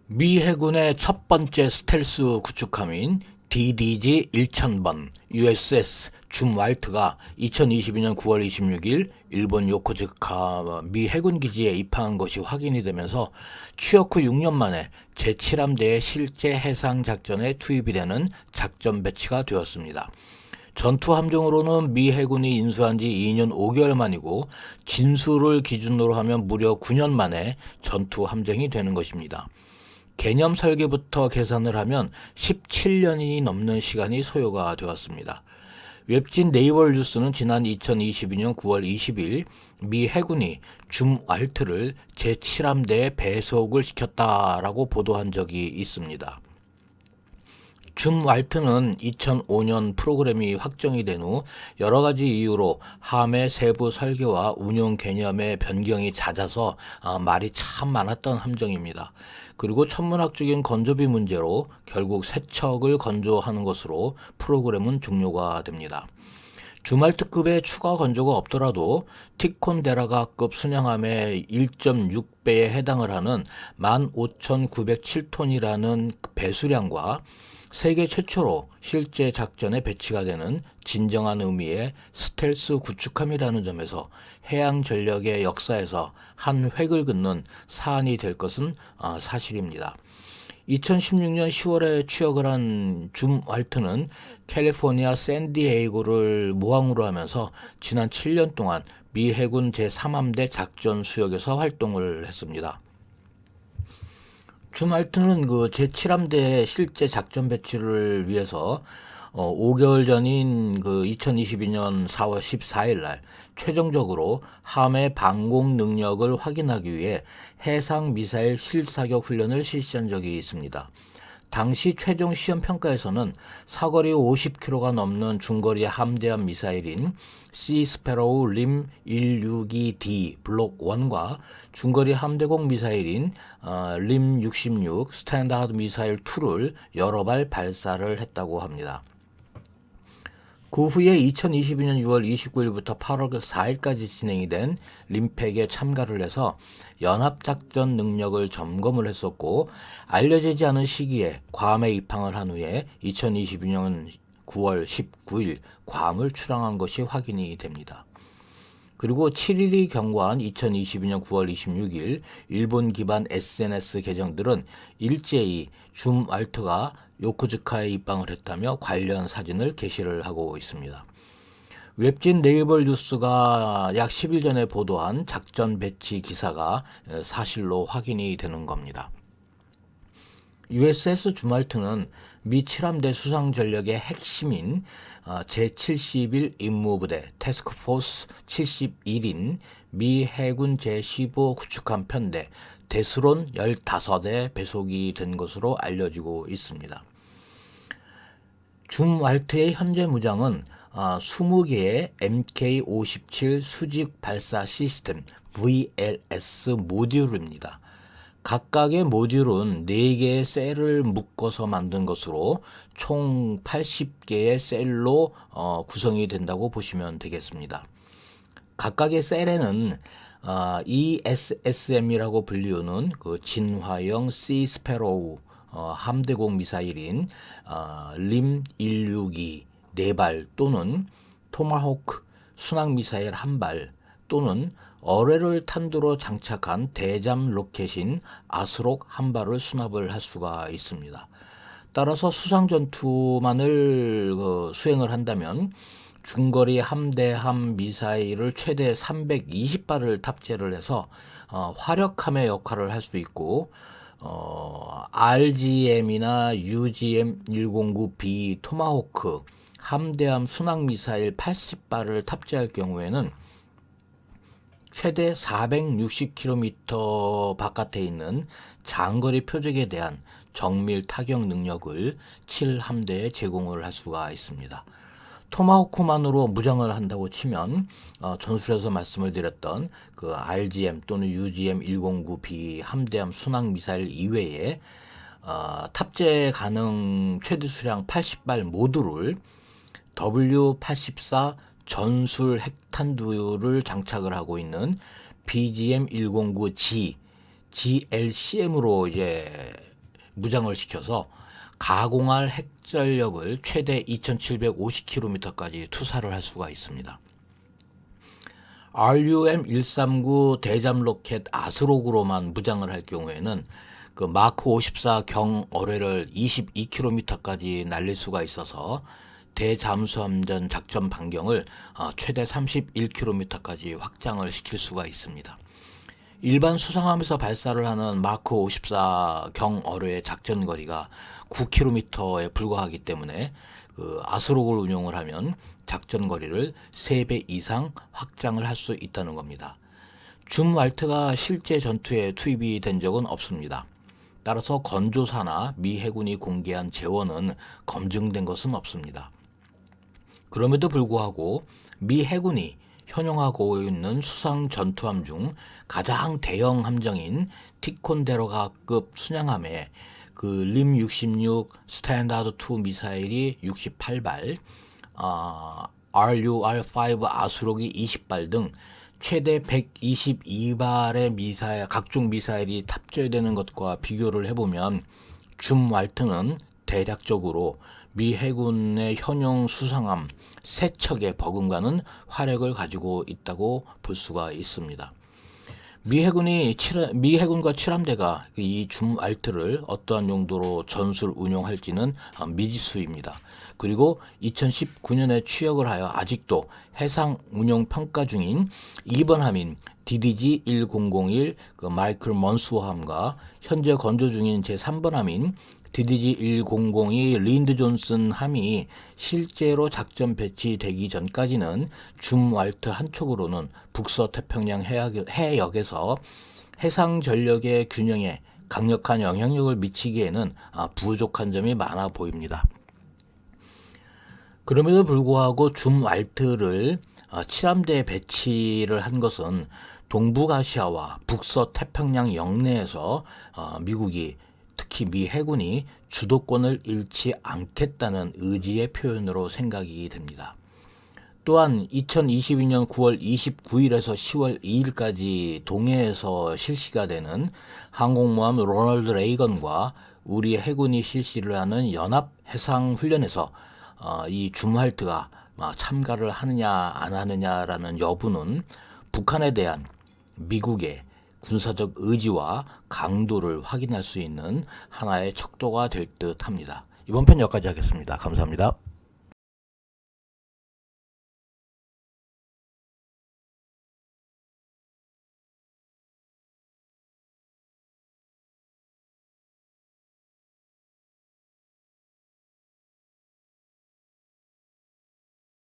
미 해군의 첫 번째 스텔스 구축함인 DDG 1000번 USS 줌 왈트가 2022년 9월 26일 일본 요코즈카 미 해군 기지에 입항한 것이 확인이 되면서 취역 후 6년 만에 제7함대의 실제 해상 작전에 투입이 되는 작전 배치가 되었습니다. 전투 함정으로는 미 해군이 인수한 지 2년 5개월 만이고 진수를 기준으로 하면 무려 9년 만에 전투 함정이 되는 것입니다. 개념 설계부터 계산을 하면 17년이 넘는 시간이 소요가 되었습니다. 웹진 네이버 뉴스는 지난 2022년 9월 20일 미 해군이 줌 왈트를 제7함대에 배속을 시켰다라고 보도한 적이 있습니다. 줌 왈트는 2005년 프로그램이 확정이 된 후 여러 가지 이유로 함의 세부 설계와 운용 개념의 변경이 잦아서 말이 참 많았던 함정입니다. 그리고 천문학적인 건조비 문제로 결국 세척을 건조하는 것으로 프로그램은 종료가 됩니다. 주말특급의 추가 건조가 없더라도 티콘데라가급 순양함의 1.6배에 해당을 하는 15,907톤이라는 배수량과 세계 최초로 실제 작전에 배치가 되는 진정한 의미의 스텔스 구축함이라는 점에서 해양 전력의 역사에서 한 획을 긋는 사안이 될 것은 사실입니다. 2016년 10월에 취역을 한 줌 왈트는 캘리포니아 샌디에이고를 모항으로 하면서 지난 7년 동안 미 해군 제3함대 작전 수역에서 활동을 했습니다. 줌 왈트는 그 제7함대 실제 작전 배치를 위해서 5개월 전인 그 2022년 4월 14일 날 최종적으로 함의 방공 능력을 확인하기 위해 해상 미사일 실사격 훈련을 실시한 적이 있습니다. 당시 최종 시험 평가에서는 사거리 50km가 넘는 중거리 함대함 미사일인 시스페로우 림 162D 블록 1과 중거리 함대공 미사일인 림 66 스탠다드 미사일 2를 여러 발 발사를 했다고 합니다. 그 후에 2022년 6월 29일부터 8월 4일까지 진행이 된 림팩에 참가를 해서 연합작전 능력을 점검을 했었고 알려지지 않은 시기에 괌에 입항을 한 후에 2022년 9월 19일 괌을 출항한 것이 확인이 됩니다. 그리고 7일이 경과한 2022년 9월 26일 일본 기반 SNS 계정들은 일제히 줌 왈트가 요코즈카에 입항을 했다며 관련 사진을 게시를 하고 있습니다. 웹진 네이버 뉴스가 약 10일 전에 보도한 작전 배치 기사가 사실로 확인이 되는 겁니다. USS 줌 왈트는 미 7함대 수상 전력의 핵심인 제71 임무부대 태스크포스 71인 미 해군 제15 구축함 편대 대수론 15대 배속이 된 것으로 알려지고 있습니다. 줌 왈트의 현재 무장은 20개의 MK57 수직 발사 시스템 VLS 모듈입니다. 각각의 모듈은 4개의 셀을 묶어서 만든 것으로 총 80개의 셀로 구성이 된다고 보시면 되겠습니다. 각각의 셀에는 ESSM이라고 불리우는 그 진화형 시 스페로우 함대공 미사일인 림 162 4발 또는 토마호크 순항 미사일 1발 또는 어뢰를 탄두로 장착한 대잠 로켓인 아스록 1발을 수납을 할 수가 있습니다. 따라서 수상 전투만을 수행을 한다면 중거리 함대함 미사일을 최대 320발을 탑재를 해서 화력함의 역할을 할 수 있고 RGM이나 UGM-109B 토마호크 함대함 순항 미사일 80발을 탑재할 경우에는 최대 460km 바깥에 있는 장거리 표적에 대한 정밀 타격 능력을 7함대에 제공을 할 수가 있습니다. 토마호크만으로 무장을 한다고 치면 전술에서 말씀을 드렸던 그 RGM 또는 UGM-109B 함대함 순항 미사일 이외에 탑재 가능 최대 수량 80발 모듈을 W84 전술 핵탄두를 장착을 하고 있는 BGM-109G GLCM으로 이제 무장을 시켜서 가공할 핵전력을 최대 2750km까지 투사를 할 수가 있습니다. RUM-139 대잠 로켓 아스록으로만 무장을 할 경우에는 그 마크 54 경어뢰를 22km까지 날릴 수가 있어서 대잠수함전 작전 반경을 최대 31km까지 확장을 시킬 수가 있습니다. 일반 수상함에서 발사를 하는 마크 54 경어뢰의 작전 거리가 9km에 불과하기 때문에 그 아스록을 운용을 하면 작전 거리를 3배 이상 확장을 할 수 있다는 겁니다. 줌 왈트가 실제 전투에 투입이 된 적은 없습니다. 따라서 건조사나 미 해군이 공개한 재원은 검증된 것은 없습니다. 그럼에도 불구하고 미 해군이 현용하고 있는 수상 전투함 중 가장 대형 함정인 티콘데로가급 순양함에 그 림 66 스탠다드 2 미사일이 68발, RUR-5 아수록이 20발 등 최대 122발의 미사일, 각종 미사일이 탑재되는 것과 비교를 해보면 줌 왈트는 대략적으로 미 해군의 현용 수상함 3척에 버금가는 화력을 가지고 있다고 볼 수가 있습니다. 미 해군과 칠함대가 이 줌 왈트를 어떠한 용도로 전술 운용할지는 미지수입니다. 그리고 2019년에 취역을 하여 아직도 해상 운용 평가 중인 2번 함인 DDG-1001 그 마이클 먼스워함과 현재 건조 중인 제3번 함인 DDG-1002 린드 존슨 함이 실제로 작전 배치되기 전까지는 줌 왈트 한 척으로는 북서 태평양 해역에서 해상 전력의 균형에 강력한 영향력을 미치기에는 부족한 점이 많아 보입니다. 그럼에도 불구하고 줌 왈트를 칠함대에 배치를 한 것은 동북아시아와 북서 태평양 영내에서 미국이 특히 미 해군이 주도권을 잃지 않겠다는 의지의 표현으로 생각이 됩니다. 또한 2022년 9월 29일에서 10월 2일까지 동해에서 실시가 되는 항공모함 로널드 레이건과 우리 해군이 실시를 하는 연합 해상 훈련에서 이 줌 왈트가 참가를 하느냐 안 하느냐라는 여부는 북한에 대한 미국의 군사적 의지와 강도를 확인할 수 있는 하나의 척도가 될 듯 합니다. 이번 편 여기까지 하겠습니다. 감사합니다.